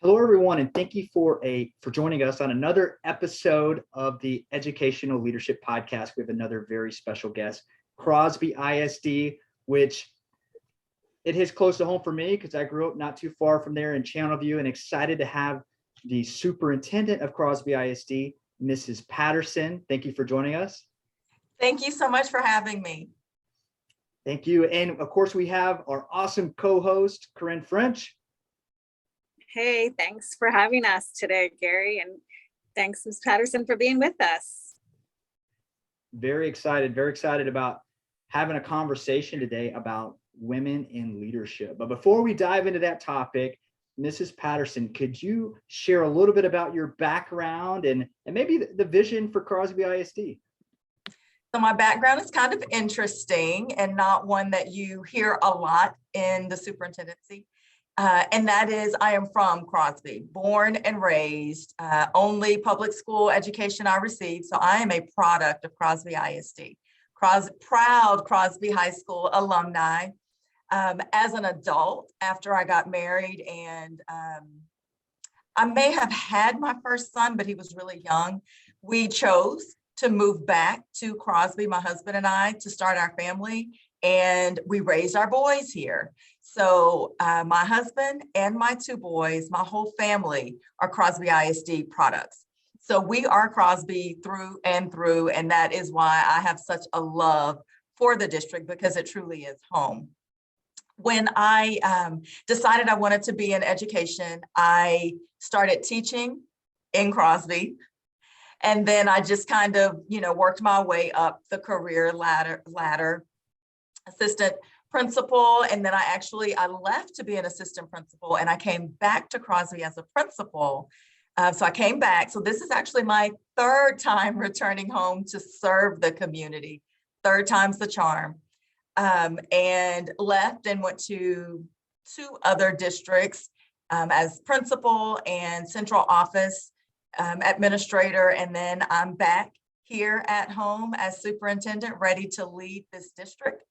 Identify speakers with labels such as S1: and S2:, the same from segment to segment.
S1: Hello, everyone, and thank you for joining us on another episode of the Educational Leadership Podcast. We have another very special guest, Crosby ISD, which it hits close to home for me because I grew up not too far from there in Channelview, and excited to have the Superintendent of Crosby ISD, Mrs. Patterson. Thank you for joining us.
S2: Thank you so much for having me.
S1: Thank you. And of course, we have our awesome co-host, Corinne French.
S3: Hey, thanks for having us today, Gary, and thanks, Ms. Patterson, for being with us.
S1: Very excited about having a conversation today about women in leadership. But before we dive into that topic, Mrs. Patterson, could you share a little bit about your background and maybe the vision for Crosby ISD?
S2: So my background is kind of interesting and not one that you hear a lot in the superintendency. And that is, I am from Crosby, born and raised, only public school education I received. So I am a product of Crosby ISD, proud Crosby High School alumni. As an adult, after I got married, and I may have had my first son, but he was really young, we chose to move back to Crosby, my husband and I, to start our family. And we raised our boys here. So my husband and my two boys, my whole family are Crosby ISD products. So we are Crosby through and through. And that is why I have such a love for the district, because it truly is home. When I decided I wanted to be in education, I started teaching in Crosby. And then I just kind of, worked my way up the career ladder, assistant principal. And then I left to be an assistant principal, and I came back to Crosby as a principal. So I came back. So this is actually my third time returning home to serve the community. Third time's the charm. And left and went to two other districts as principal and central office administrator. And then I'm back here at home as superintendent, ready to lead this district.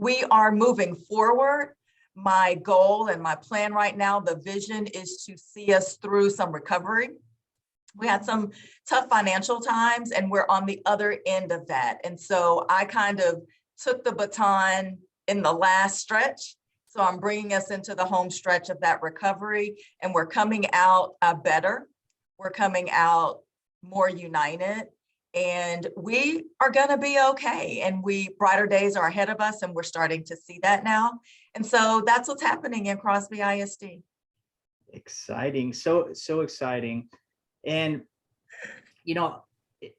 S2: We are moving forward. My goal and my plan right now, the vision, is to see us through some recovery. We had some tough financial times, and we're on the other end of that. And so I kind of took the baton in the last stretch. So I'm bringing us into the home stretch of that recovery, and we're coming out better. We're coming out more united, and we are going to be okay. And brighter days are ahead of us, and we're starting to see that now. And so that's what's happening in Crosby ISD.
S1: Exciting. So exciting. And,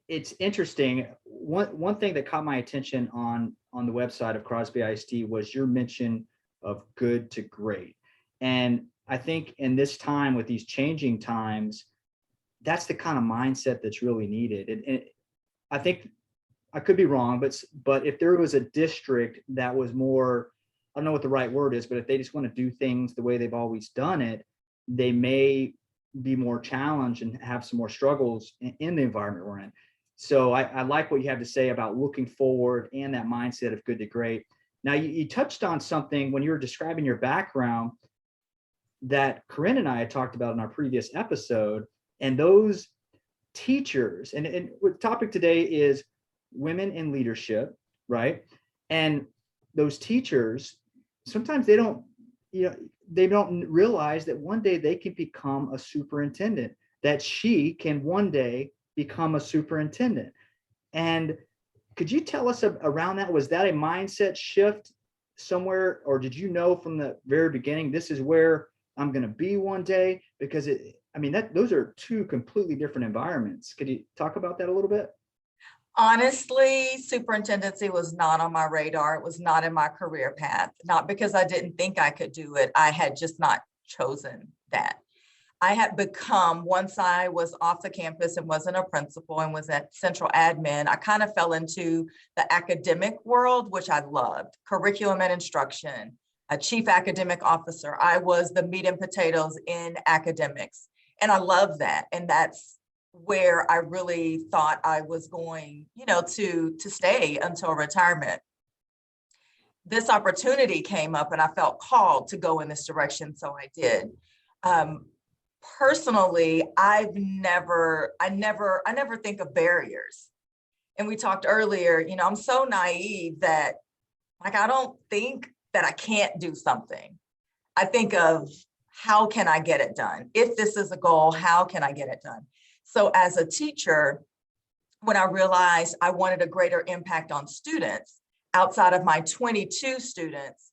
S1: it's interesting. One thing that caught my attention on the website of Crosby ISD was your mention of good to great. And I think in this time, with these changing times, that's the kind of mindset that's really needed. And I think I could be wrong, but if there was a district that was more, I don't know what the right word is, but if they just want to do things the way they've always done it, they may be more challenged and have some more struggles in the environment we're in. So I like what you have to say about looking forward and that mindset of good to great. Now, you touched on something when you were describing your background that Corinne and I had talked about in our previous episode, and those teachers, and the topic today is women in leadership, right? And those teachers, sometimes they don't realize that one day they can become a superintendent, that she can one day become a superintendent. And could you tell us around that? Was that a mindset shift somewhere, or did you know from the very beginning, this is where I'm going to be one day? Because those are two completely different environments. Could you talk about that a little bit?
S2: Honestly, superintendency was not on my radar. It was not in my career path, not because I didn't think I could do it. I had just not chosen that. I had become, once I was off the campus and wasn't a principal and was at central admin, I kind of fell into the academic world, which I loved. Curriculum and instruction, a chief academic officer. I was the meat and potatoes in academics. And I love that. And that's where I really thought I was going, to stay until retirement. This opportunity came up and I felt called to go in this direction. So I did. personally, I never think of barriers. And we talked earlier, I'm so naive that like, I don't think that I can't do something. I think of how can I get it done? If this is a goal, how can I get it done? So as a teacher, when I realized I wanted a greater impact on students outside of my 22 students,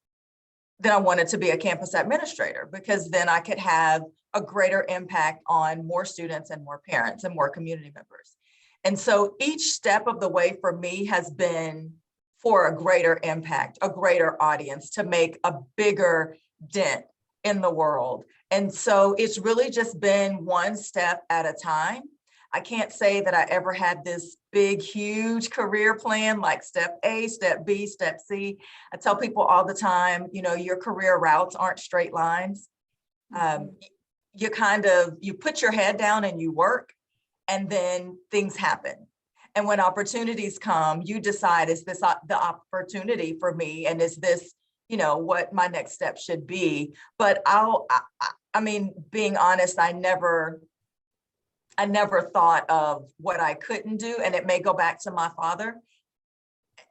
S2: then I wanted to be a campus administrator, because then I could have a greater impact on more students and more parents and more community members. And so each step of the way for me has been for a greater impact, a greater audience, to make a bigger dent in the world. And so it's really just been one step at a time. I can't say that I ever had this big, huge career plan like step A, step B, step C. I tell people all the time, your career routes aren't straight lines. You put your head down and you work, and then things happen. And when opportunities come, you decide, is this the opportunity for me? And is this, what my next step should be? But being honest, I never thought of what I couldn't do. And it may go back to my father.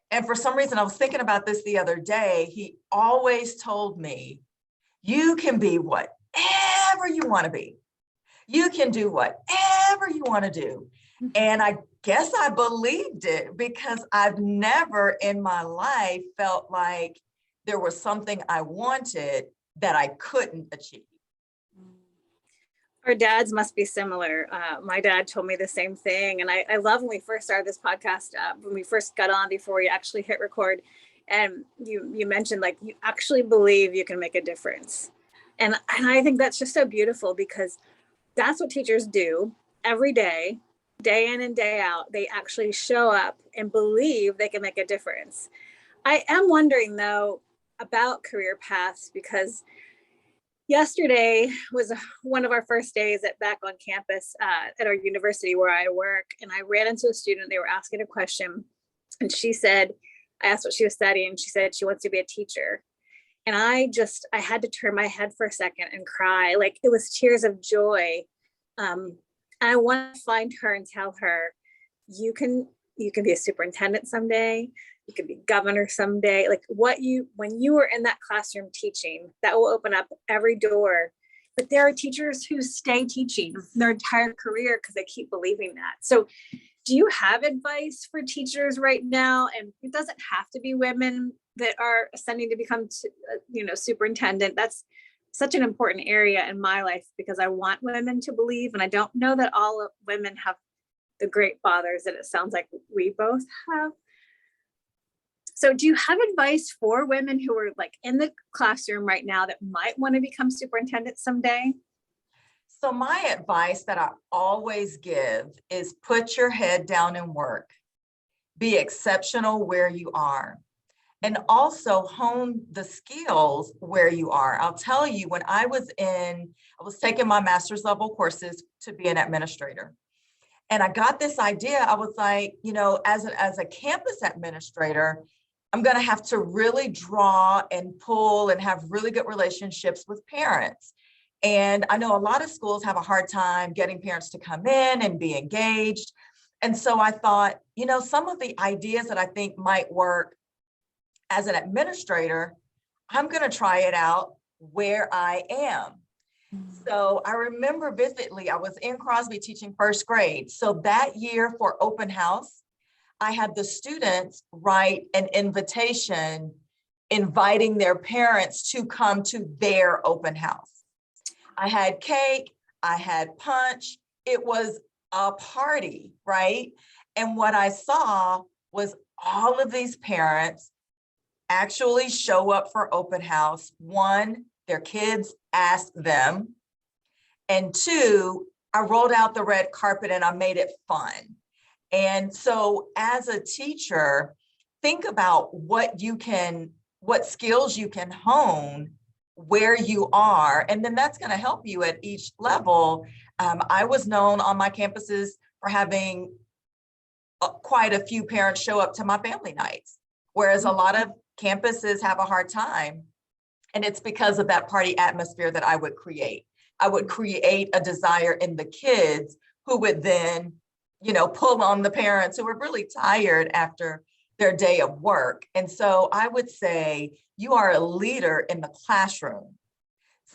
S2: And for some reason, I was thinking about this the other day. He always told me, you can be whatever you want to be. You can do whatever you want to do. And I guess I believed it, because I've never in my life felt like there was something I wanted that I couldn't achieve.
S3: Our dads must be similar. My dad told me the same thing. And I love when we first started this podcast, when we first got on before we actually hit record, and you mentioned like you actually believe you can make a difference. And I think that's just so beautiful, because that's what teachers do every day, day in and day out. They actually show up and believe they can make a difference. I am wondering though about career paths, because yesterday was one of our first days back on campus at our university where I work. And I ran into a student, they were asking a question. And she said, I asked what she was studying. She said she wants to be a teacher. And I had to turn my head for a second and cry. Like, it was tears of joy. I want to find her and tell her, you can be a superintendent someday. You could be governor someday. Like when you were in that classroom teaching, that will open up every door. But there are teachers who stay teaching their entire career because they keep believing that. So do you have advice for teachers right now? And it doesn't have to be women that are ascending to become, superintendent. That's such an important area in my life, because I want women to believe. And I don't know that all women have the great fathers that it sounds like we both have. So do you have advice for women who are like in the classroom right now that might want to become superintendent someday?
S2: So my advice that I always give is put your head down and work. Be exceptional where you are. And also hone the skills where you are. I'll tell you, when I was taking my master's level courses to be an administrator. And I got this idea. I was like, as a campus administrator, I'm going to have to really draw and pull and have really good relationships with parents. And I know a lot of schools have a hard time getting parents to come in and be engaged. And so I thought, some of the ideas that I think might work as an administrator, I'm going to try it out where I am. So I remember vividly, I was in Crosby teaching first grade. So that year for open house, I had the students write an invitation inviting their parents to come to their open house. I had cake, I had punch. It was a party, right? And what I saw was all of these parents actually show up for open house. One, their kids asked them. And two, I rolled out the red carpet and I made it fun. And so as a teacher, think about what skills you can hone where you are. And then that's going to help you at each level. I was known on my campuses for having quite a few parents show up to my family nights, whereas a lot of campuses have a hard time. And it's because of that party atmosphere that I would create. I would create a desire in the kids who would then, pull on the parents who were really tired after their day of work. And so I would say you are a leader in the classroom.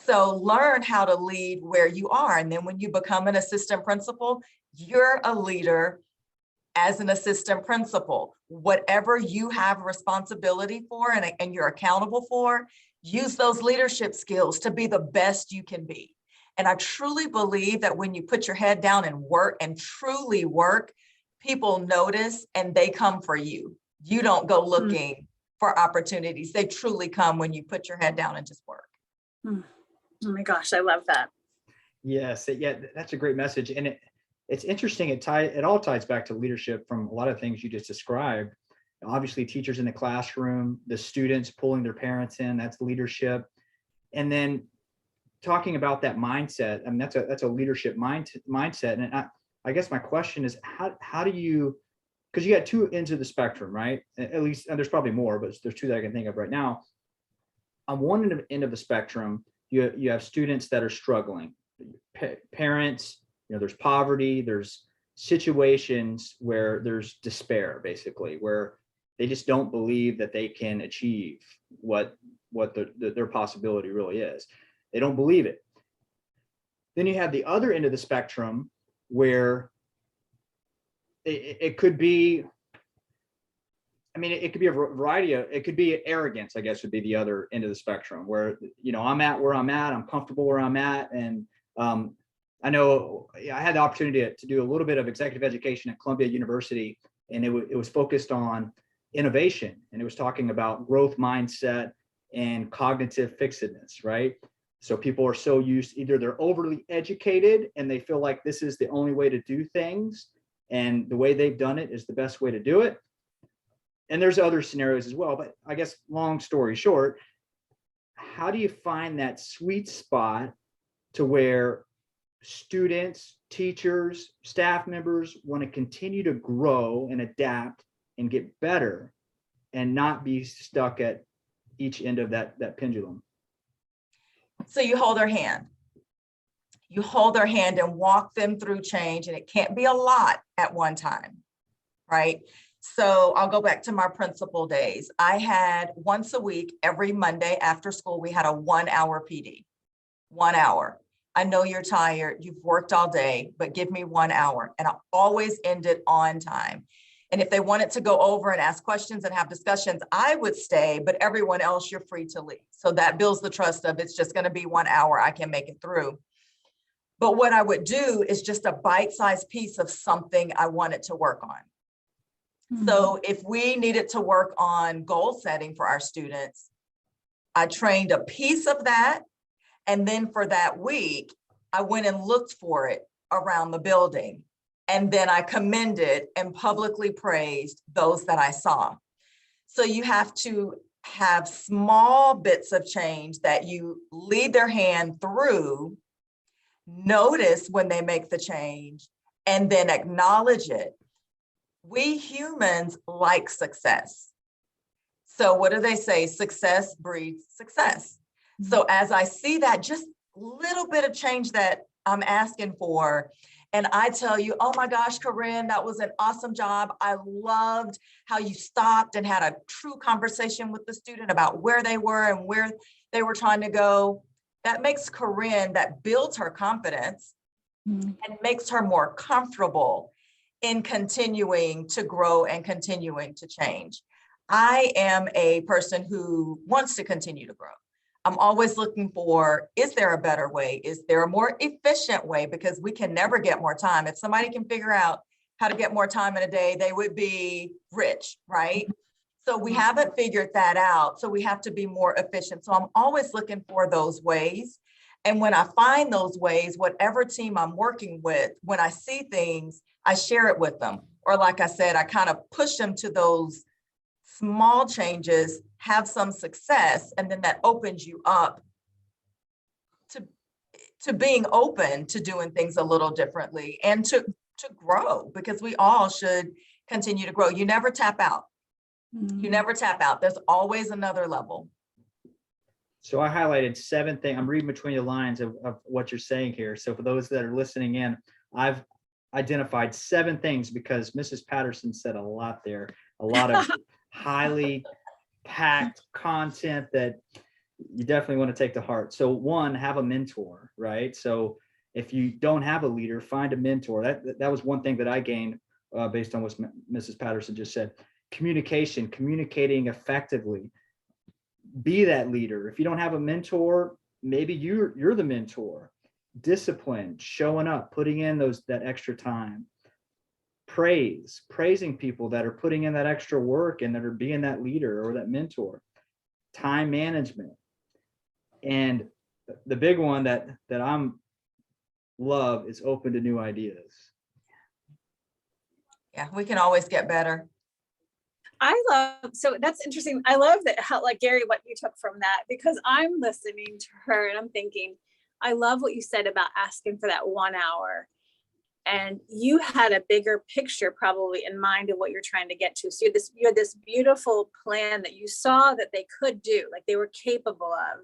S2: So learn how to lead where you are. And then when you become an assistant principal, you're a leader as an assistant principal. Whatever you have responsibility for and you're accountable for, use those leadership skills to be the best you can be. And I truly believe that when you put your head down and work and truly work, people notice and they come for you. You don't go looking for opportunities. They truly come when you put your head down and just work.
S3: Oh my gosh, I love that.
S1: Yes, yeah, that's a great message. And it's interesting. It all ties back to leadership from a lot of things you just described. Obviously, teachers in the classroom, the students pulling their parents in, that's leadership. And then talking about that mindset, I mean, that's a leadership mindset. And I guess my question is, how do you, because you got two ends of the spectrum, right? At least, and there's probably more, but there's two that I can think of right now. On one end of the spectrum, you have students that are struggling, parents, there's poverty, there's situations where there's despair, basically, where they just don't believe that they can achieve what their possibility really is. They don't believe it. Then you have the other end of the spectrum where it could be, it could be a variety of, it could be arrogance, I guess would be the other end of the spectrum where, I'm at where I'm at, I'm comfortable where I'm at. And I know I had the opportunity to do a little bit of executive education at Columbia University, and it was focused on innovation, and it was talking about growth mindset and cognitive fixedness, right? So people are so used, either they're overly educated and they feel like this is the only way to do things, and the way they've done it is the best way to do it. And there's other scenarios as well, but I guess long story short, how do you find that sweet spot to where students, teachers, staff members want to continue to grow and adapt and get better and not be stuck at each end of that pendulum?
S2: So you hold their hand. You hold their hand and walk them through change, and it can't be a lot at one time, right? So I'll go back to my principal days. I had once a week, every Monday after school, we had a 1 hour PD, 1 hour. I know you're tired, you've worked all day, but give me 1 hour. And I always ended on time. And if they wanted to go over and ask questions and have discussions, I would stay, but everyone else, you're free to leave. So that builds the trust of it's just going to be 1 hour, I can make it through. But what I would do is just a bite-sized piece of something I wanted to work on. Mm-hmm. So if we needed to work on goal setting for our students, I trained a piece of that. And then for that week, I went and looked for it around the building. And then I commended and publicly praised those that I saw. So you have to have small bits of change that you lead their hand through, notice when they make the change, and then acknowledge it. We humans like success. So what do they say? Success breeds success. So as I see that just little bit of change that I'm asking for, and I tell you, oh my gosh, Corinne, that was an awesome job. I loved how you stopped and had a true conversation with the student about where they were and where they were trying to go. That makes Corinne, that builds her confidence and makes her more comfortable in continuing to grow and continuing to change. I am a person who wants to continue to grow. I'm always looking for, is there a better way? Is there a more efficient way? Because we can never get more time. If somebody can figure out how to get more time in a day, they would be rich, right? So we haven't figured that out. So we have to be more efficient. So I'm always looking for those ways. And when I find those ways, whatever team I'm working with, when I see things, I share it with them. Or like I said, I kind of push them to those small changes, have some success, and then that opens you up to being open to doing things a little differently and to grow, because we all should continue to grow. You never tap out. You never tap out. There's always another level.
S1: So I highlighted 7 things. I'm reading between the lines of what you're saying here. So for those that are listening in, I've identified 7 things because Mrs. Patterson said a lot there, a lot of highly packed content that you definitely want to take to heart. So 1, have a mentor, right? So if you don't have a leader, find a mentor. That was one thing that I gained based on what Mrs. Patterson just said. Communicating effectively. Be that leader. If you don't have a mentor, maybe you're the mentor. Discipline, showing up, putting in that extra time. Praising people that are putting in that extra work and that are being that leader or that mentor. Time management. And the big one that I'm love is open to new ideas.
S2: Yeah, we can always get better.
S3: So that's interesting. I love that, how, like, Gary, what you took from that, because I'm listening to her and I'm thinking, I love what you said about asking for that 1 hour. And you had a bigger picture probably in mind of what you're trying to get to. So you had this beautiful plan that you saw that they could do, like they were capable of.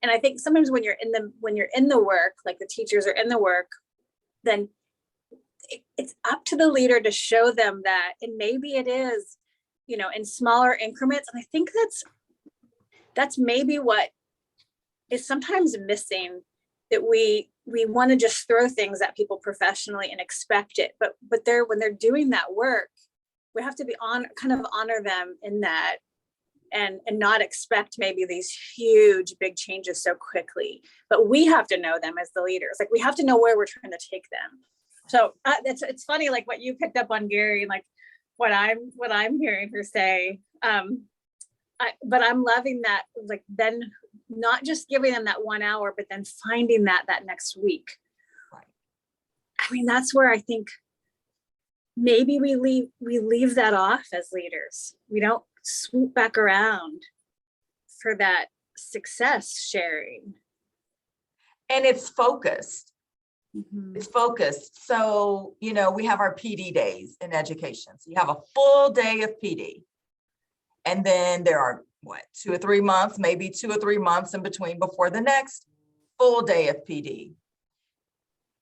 S3: And I think sometimes when you're in the work, like the teachers are in the work, then it's up to the leader to show them that. And maybe it is, in smaller increments. And I think that's maybe what is sometimes missing, that we want to just throw things at people professionally and expect it. But when they're doing that work, we have to honor them in that, and not expect maybe these huge, big changes so quickly. But we have to know them as the leaders. Like, we have to know where we're trying to take them. So it's funny, like what you picked up on, Gary, like what I'm hearing her say. But I'm loving that, like, then not just giving them that 1 hour, but then finding that next week.
S2: Right.
S3: I mean, that's where I think maybe we leave that off as leaders. We don't swoop back around for that success sharing.
S2: And it's focused.
S3: Mm-hmm.
S2: It's focused. So, we have our PD days in education. So you have a full day of PD. And then there are 2 or 3 months, maybe 2 or 3 months in between before the next full day of PD.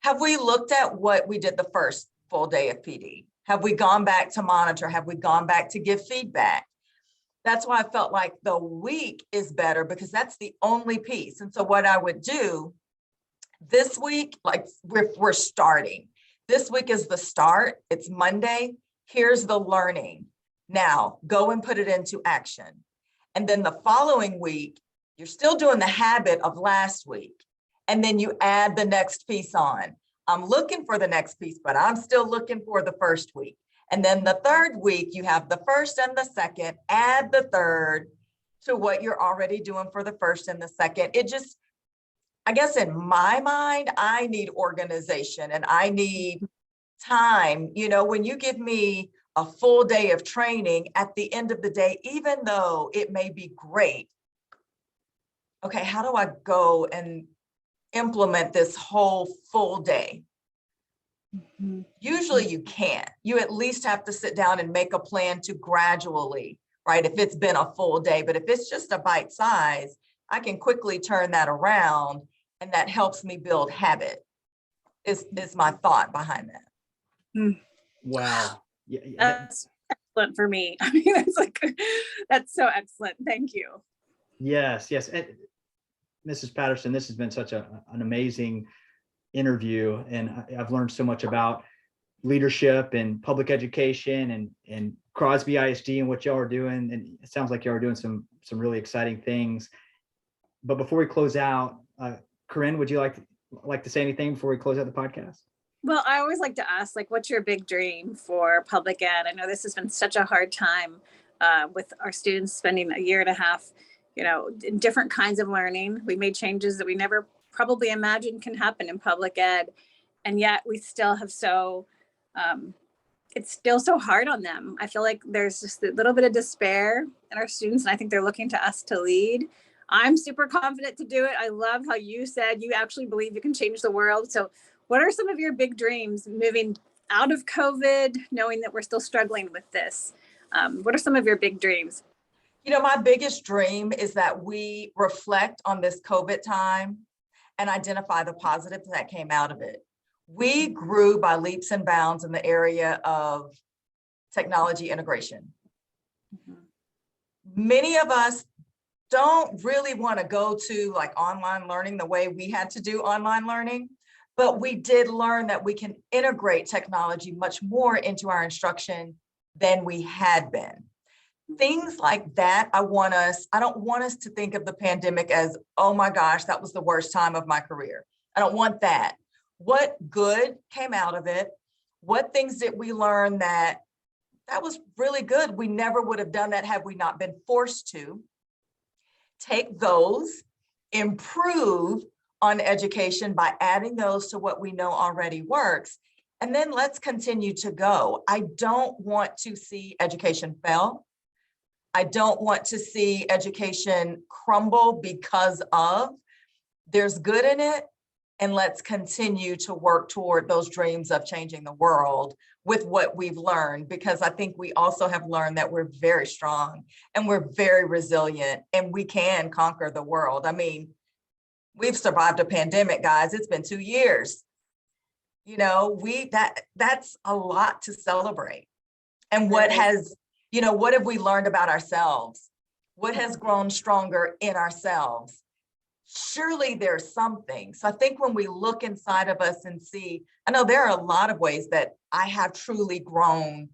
S2: Have we looked at what we did the first full day of PD? Have we gone back to monitor? Have we gone back to give feedback? That's why I felt like the week is better, because that's the only piece. And so what I would do this week, like we're starting. This week is the start. It's Monday. Here's the learning. Now go and put it into action. And then the following week, you're still doing the habit of last week. And then you add the next piece on. I'm looking for the next piece, but I'm still looking for the first week. And then the third week, you have the first and the second, add the third to what you're already doing for the first and the second. It just, I guess in my mind, I need organization and I need time. When you give me a full day of training, at the end of the day, even though it may be great, okay, how do I go and implement this whole full day? Mm-hmm. Usually you can't. You at least have to sit down and make a plan to gradually, right? If it's been a full day, but if it's just a bite size, I can quickly turn that around, and that helps me build habit, is my thought behind that.
S1: Wow. Yeah,
S3: that's excellent for me. I mean, that's so excellent. Thank you.
S1: Yes. And Mrs. Patterson, this has been such an amazing interview, and I've learned so much about leadership and public education and Crosby ISD and what y'all are doing. And it sounds like y'all are doing some really exciting things. But before we close out, Corinne, would you like to say anything before we close out the podcast?
S3: Well, I always like to ask, like, what's your big dream for public ed? I know this has been such a hard time with our students spending a year and a half, in different kinds of learning. We made changes that we never probably imagined can happen in public ed. And yet we still have it's still so hard on them. I feel like there's just a little bit of despair in our students, and I think they're looking to us to lead. I'm super confident to do it. I love how you said you actually believe you can change the world. So what are some of your big dreams moving out of COVID, knowing that we're still struggling with this? What are some of your big dreams?
S2: You know, my biggest dream is that we reflect on this COVID time and identify the positives that came out of it. We grew by leaps and bounds in the area of technology integration. Many of us don't really want to go to like online learning the way we had to do online learning, but we did learn that we can integrate technology much more into our instruction than we had been. Things like that, I don't want us to think of the pandemic as, oh my gosh, that was the worst time of my career. I don't want that. What good came out of it? What things did we learn that was really good? We never would have done that had we not been forced to. Take those, improve on education by adding those to what we know already works, and then let's continue to go. I don't want to see education fail. I don't want to see education crumble because of. There's good in it, and let's continue to work toward those dreams of changing the world with what we've learned, because I think we also have learned that we're very strong and we're very resilient and we can conquer the world. I mean, we've survived a pandemic, guys. It's been 2 years. You know, that's a lot to celebrate. And what have we learned about ourselves? What has grown stronger in ourselves? Surely there's something. So I think when we look inside of us and see, I know there are a lot of ways that I have truly grown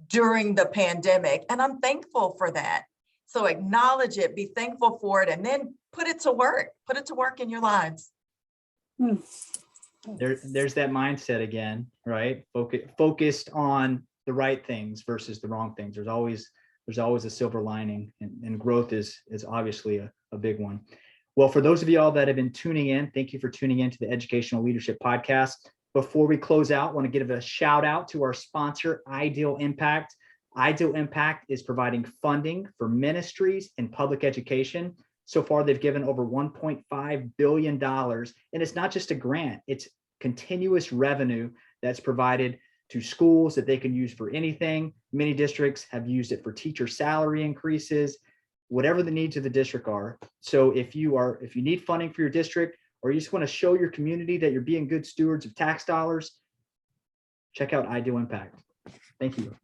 S2: during the pandemic, and I'm thankful for that. So acknowledge it, be thankful for it, and then put it to work in your lives.
S1: There's that mindset again, right? Focused on the right things versus the wrong things. There's always a silver lining, and growth is obviously a big one. Well, for those of you all that have been tuning in, thank you for tuning in to the Educational Leadership Podcast. Before we close out, I want to give a shout out to our sponsor, Ideal Impact. Ideal Impact is providing funding for ministries and public education. So far, they've given over $1.5 billion. And it's not just a grant, it's continuous revenue that's provided to schools that they can use for anything. Many districts have used it for teacher salary increases, whatever the needs of the district are. So if you need funding for your district, or you just want to show your community that you're being good stewards of tax dollars, check out Ideal Impact. Thank you.